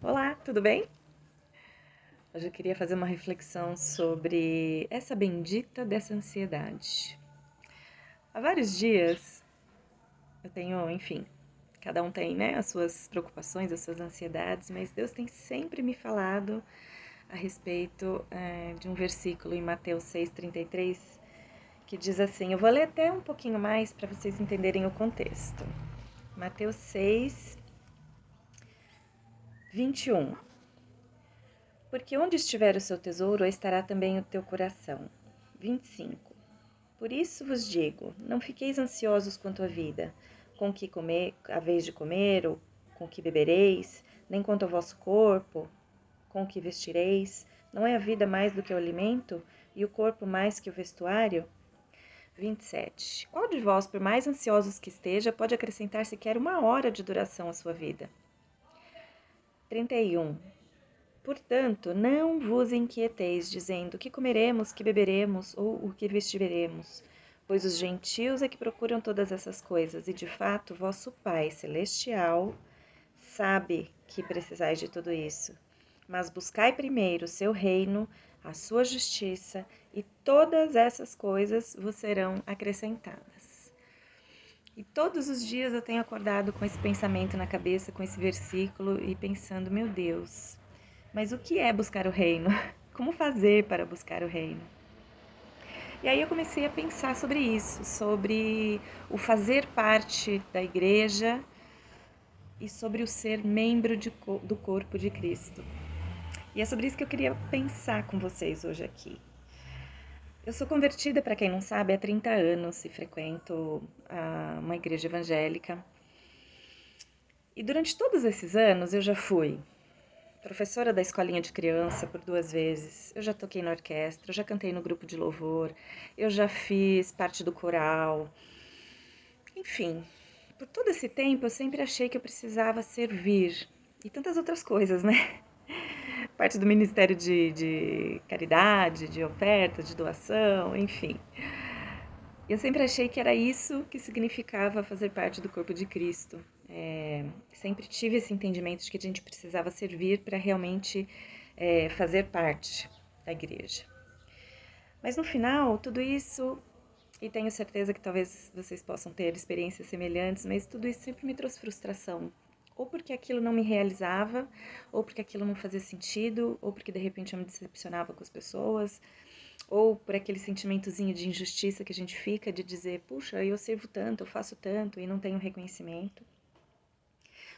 Olá, tudo bem? Hoje eu queria fazer uma reflexão sobre essa bendita dessa ansiedade. Há vários dias eu tenho, enfim, cada um tem, né, as suas preocupações, as suas ansiedades, mas Deus tem sempre me falado a respeito de um versículo em Mateus 6,33 que diz assim, eu vou ler até um pouquinho mais para vocês entenderem o contexto. Mateus 6:21. Porque onde estiver o seu tesouro, aí estará também o teu coração. 25. Por isso vos digo, não fiqueis ansiosos quanto à vida, com que comer, a vez de comer, ou com que bebereis, nem quanto ao vosso corpo, com que vestireis. Não é a vida mais do que o alimento, e o corpo mais que o vestuário? 27. Qual de vós, por mais ansiosos que esteja, pode acrescentar sequer uma hora de duração à sua vida? 31. Portanto, não vos inquieteis, dizendo: que comeremos, que beberemos, ou o que vestiremos? Pois os gentios é que procuram todas essas coisas, e de fato vosso Pai Celestial sabe que precisais de tudo isso. Mas buscai primeiro o seu reino, a sua justiça, e todas essas coisas vos serão acrescentadas. E todos os dias eu tenho acordado com esse pensamento na cabeça, com esse versículo, e pensando: meu Deus, mas o que é buscar o reino? Como fazer para buscar o reino? E aí eu comecei a pensar sobre isso, sobre o fazer parte da igreja e sobre o ser membro do corpo de Cristo. E é sobre isso que eu queria pensar com vocês hoje aqui. Eu sou convertida, para quem não sabe, há 30 anos e frequento uma igreja evangélica. E durante todos esses anos eu já fui professora da escolinha de criança por 2 vezes, eu já toquei na orquestra, eu já cantei no grupo de louvor, eu já fiz parte do coral. Enfim, por todo esse tempo eu sempre achei que eu precisava servir e tantas outras coisas, né? Parte do Ministério de Caridade, de oferta, de doação, enfim. Eu sempre achei que era isso que significava fazer parte do corpo de Cristo. Sempre tive esse entendimento de que a gente precisava servir para realmente fazer parte da igreja. Mas no final, tudo isso, e tenho certeza que talvez vocês possam ter experiências semelhantes, mas tudo isso sempre me trouxe frustração. Ou porque aquilo não me realizava, ou porque aquilo não fazia sentido, ou porque de repente eu me decepcionava com as pessoas, ou por aquele sentimentozinho de injustiça que a gente fica de dizer, puxa, eu sirvo tanto, eu faço tanto e não tenho reconhecimento.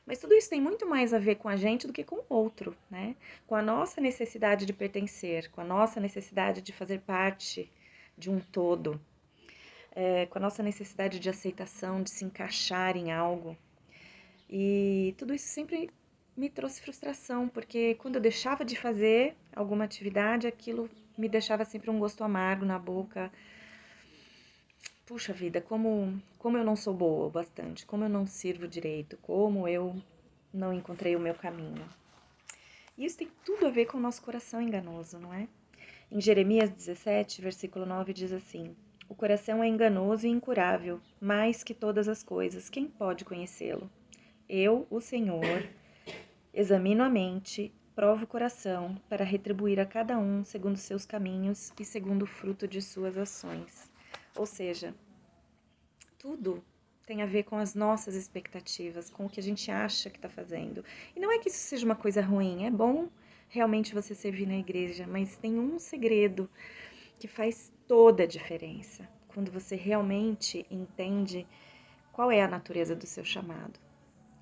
Mas tudo isso tem muito mais a ver com a gente do que com o outro, né? Com a nossa necessidade de pertencer, com a nossa necessidade de fazer parte de um todo, com a nossa necessidade de aceitação, de se encaixar em algo. E tudo isso sempre me trouxe frustração, porque quando eu deixava de fazer alguma atividade, aquilo me deixava sempre um gosto amargo na boca. Puxa vida, como eu não sou boa o bastante, como eu não sirvo direito, como eu não encontrei o meu caminho. E isso tem tudo a ver com o nosso coração enganoso, não é? Em Jeremias 17, versículo 9, diz assim: o coração é enganoso e incurável, mais que todas as coisas, quem pode conhecê-lo? Eu, o Senhor, examino a mente, provo o coração, para retribuir a cada um segundo seus caminhos e segundo o fruto de suas ações. Ou seja, tudo tem a ver com as nossas expectativas, com o que a gente acha que está fazendo. E não é que isso seja uma coisa ruim, é bom realmente você servir na igreja, mas tem um segredo que faz toda a diferença. Quando você realmente entende qual é a natureza do seu chamado,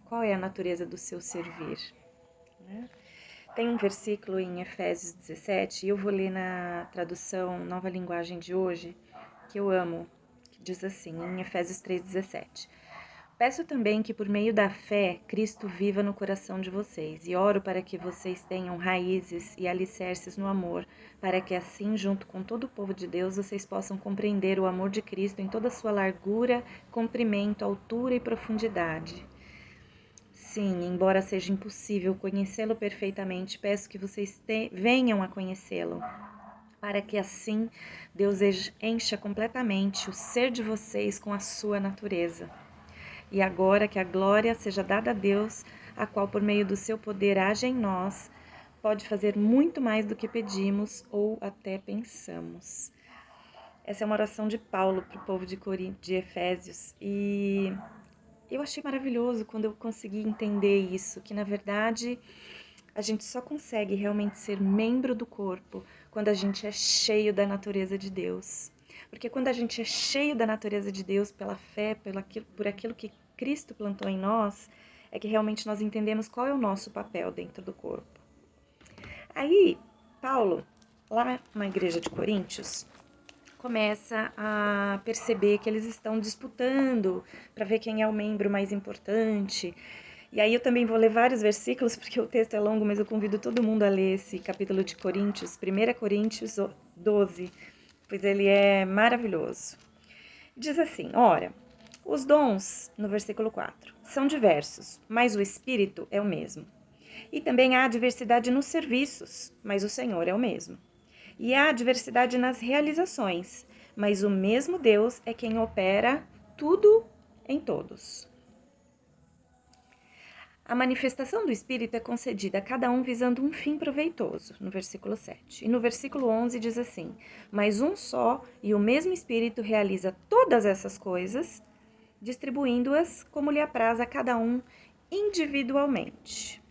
qual é a natureza do seu servir, né? Tem um versículo em Efésios 17, e eu vou ler na tradução Nova Linguagem de hoje, que eu amo, que diz assim, em Efésios 3,17. Peço também que por meio da fé, Cristo viva no coração de vocês, e oro para que vocês tenham raízes e alicerces no amor, para que assim, junto com todo o povo de Deus, vocês possam compreender o amor de Cristo em toda a sua largura, comprimento, altura e profundidade. Sim, embora seja impossível conhecê-lo perfeitamente, peço que vocês venham a conhecê-lo, para que assim Deus encha completamente o ser de vocês com a sua natureza. E agora que a glória seja dada a Deus a qual, por meio do seu poder, age em nós, pode fazer muito mais do que pedimos ou até pensamos. Essa é uma oração de Paulo para o povo de Efésios, e eu achei maravilhoso quando eu consegui entender isso, que na verdade a gente só consegue realmente ser membro do corpo quando a gente é cheio da natureza de Deus. Porque quando a gente é cheio da natureza de Deus pela fé, por aquilo que Cristo plantou em nós, é que realmente nós entendemos qual é o nosso papel dentro do corpo. Aí, Paulo, lá na igreja de Coríntios, começa a perceber que eles estão disputando para ver quem é o membro mais importante. E aí eu também vou ler vários versículos, porque o texto é longo, mas eu convido todo mundo a ler esse capítulo de Coríntios, 1 Coríntios 12, pois ele é maravilhoso. Diz assim, ora, os dons, no versículo 4, são diversos, mas o Espírito é o mesmo. E também há diversidade nos serviços, mas o Senhor é o mesmo. E há diversidade nas realizações, mas o mesmo Deus é quem opera tudo em todos. A manifestação do Espírito é concedida a cada um visando um fim proveitoso, no versículo 7. E no versículo 11 diz assim, mas um só e o mesmo Espírito realiza todas essas coisas, distribuindo-as como lhe apraz a cada um individualmente.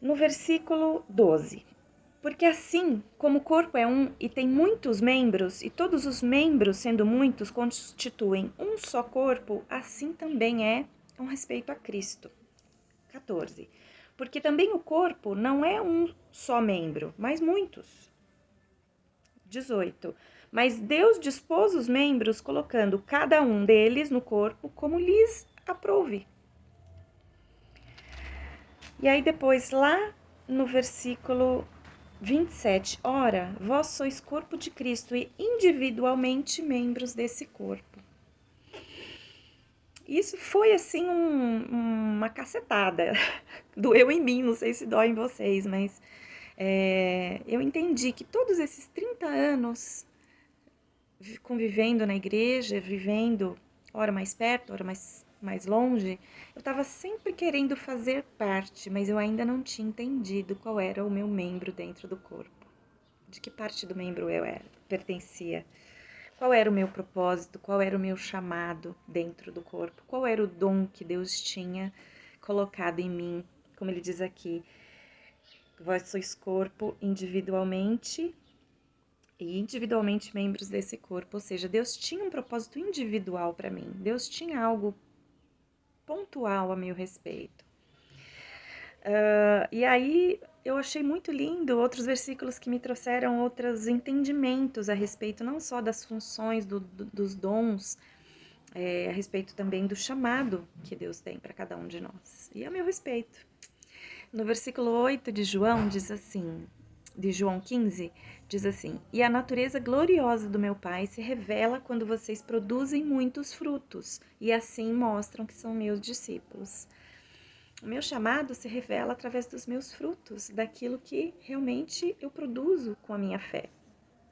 No versículo 12, porque assim como o corpo é um e tem muitos membros, e todos os membros, sendo muitos, constituem um só corpo, assim também é com respeito a Cristo. 14. Porque também o corpo não é um só membro, mas muitos. 18. Mas Deus dispôs os membros, colocando cada um deles no corpo como lhes aprouve. E aí depois, lá no versículo 27, ora, vós sois corpo de Cristo e individualmente membros desse corpo. Isso foi assim uma cacetada. Doeu em mim, não sei se dói em vocês, mas eu entendi que todos esses 30 anos convivendo na igreja, vivendo ora mais perto, ora mais longe, eu estava sempre querendo fazer parte, mas eu ainda não tinha entendido qual era o meu membro dentro do corpo. De que parte do membro eu pertencia. Qual era o meu propósito, qual era o meu chamado dentro do corpo, qual era o dom que Deus tinha colocado em mim, como ele diz aqui, vós sois corpo individualmente e individualmente membros desse corpo, ou seja, Deus tinha um propósito individual para mim, Deus tinha algo pontual a meu respeito. E aí eu achei muito lindo outros versículos que me trouxeram outros entendimentos a respeito não só das funções dos dons, a respeito também do chamado que Deus tem para cada um de nós. E a meu respeito. No versículo 8 de João diz assim, de João 15, diz assim, e a natureza gloriosa do meu Pai se revela quando vocês produzem muitos frutos e assim mostram que são meus discípulos. O meu chamado se revela através dos meus frutos, daquilo que realmente eu produzo com a minha fé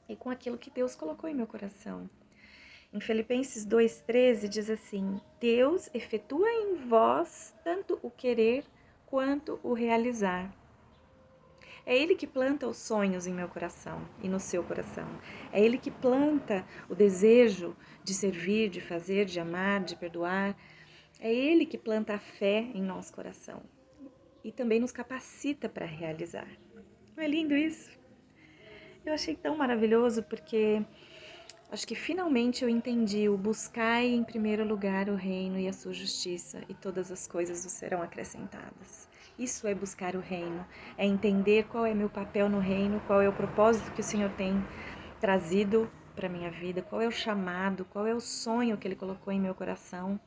e com aquilo que Deus colocou em meu coração. Em Filipenses 2,13 diz assim, Deus efetua em vós tanto o querer quanto o realizar. É Ele que planta os sonhos em meu coração e no seu coração. É Ele que planta o desejo de servir, de fazer, de amar, de perdoar. É Ele que planta a fé em nosso coração e também nos capacita para realizar. Não é lindo isso? Eu achei tão maravilhoso porque acho que finalmente eu entendi o buscai em primeiro lugar o reino e a sua justiça e todas as coisas vos serão acrescentadas. Isso é buscar o reino, é entender qual é meu papel no reino, qual é o propósito que o Senhor tem trazido para minha vida, qual é o chamado, qual é o sonho que Ele colocou em meu coração.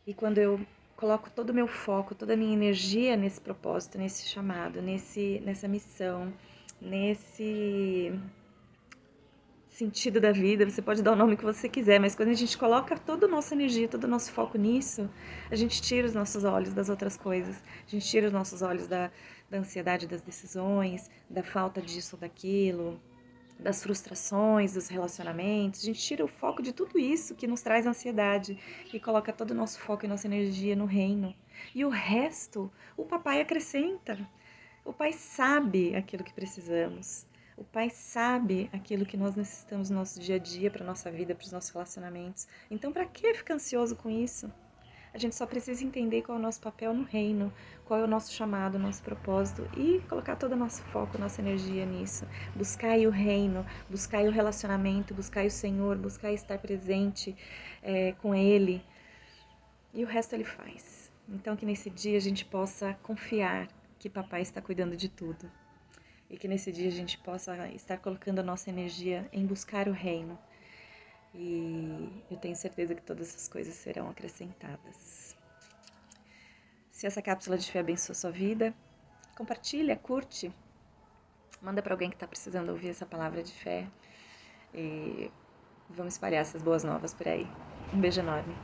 E quando eu coloco todo o meu foco, toda a minha energia nesse propósito, nesse chamado, nessa missão, nesse sentido da vida, você pode dar o nome que você quiser, mas quando a gente coloca toda a nossa energia, todo o nosso foco nisso, a gente tira os nossos olhos das outras coisas, a gente tira os nossos olhos da ansiedade das decisões, da falta disso ou daquilo, das frustrações, dos relacionamentos. A gente tira o foco de tudo isso que nos traz ansiedade e coloca todo o nosso foco e nossa energia no reino. E o resto, o papai acrescenta. O pai sabe aquilo que precisamos. O pai sabe aquilo que nós necessitamos no nosso dia a dia, para a nossa vida, para os nossos relacionamentos. Então, para que ficar ansioso com isso? A gente só precisa entender qual é o nosso papel no reino, qual é o nosso chamado, o nosso propósito e colocar todo o nosso foco, nossa energia nisso. Buscar aí o reino, buscar aí o relacionamento, buscar aí o Senhor, buscar aí estar presente com Ele. E o resto Ele faz. Então que nesse dia a gente possa confiar que Papai está cuidando de tudo. E que nesse dia a gente possa estar colocando a nossa energia em buscar o reino. E eu tenho certeza que todas essas coisas serão acrescentadas. Se essa cápsula de fé abençoa a sua vida, compartilha, curte, manda para alguém que está precisando ouvir essa palavra de fé e vamos espalhar essas boas novas por aí. Um beijo enorme.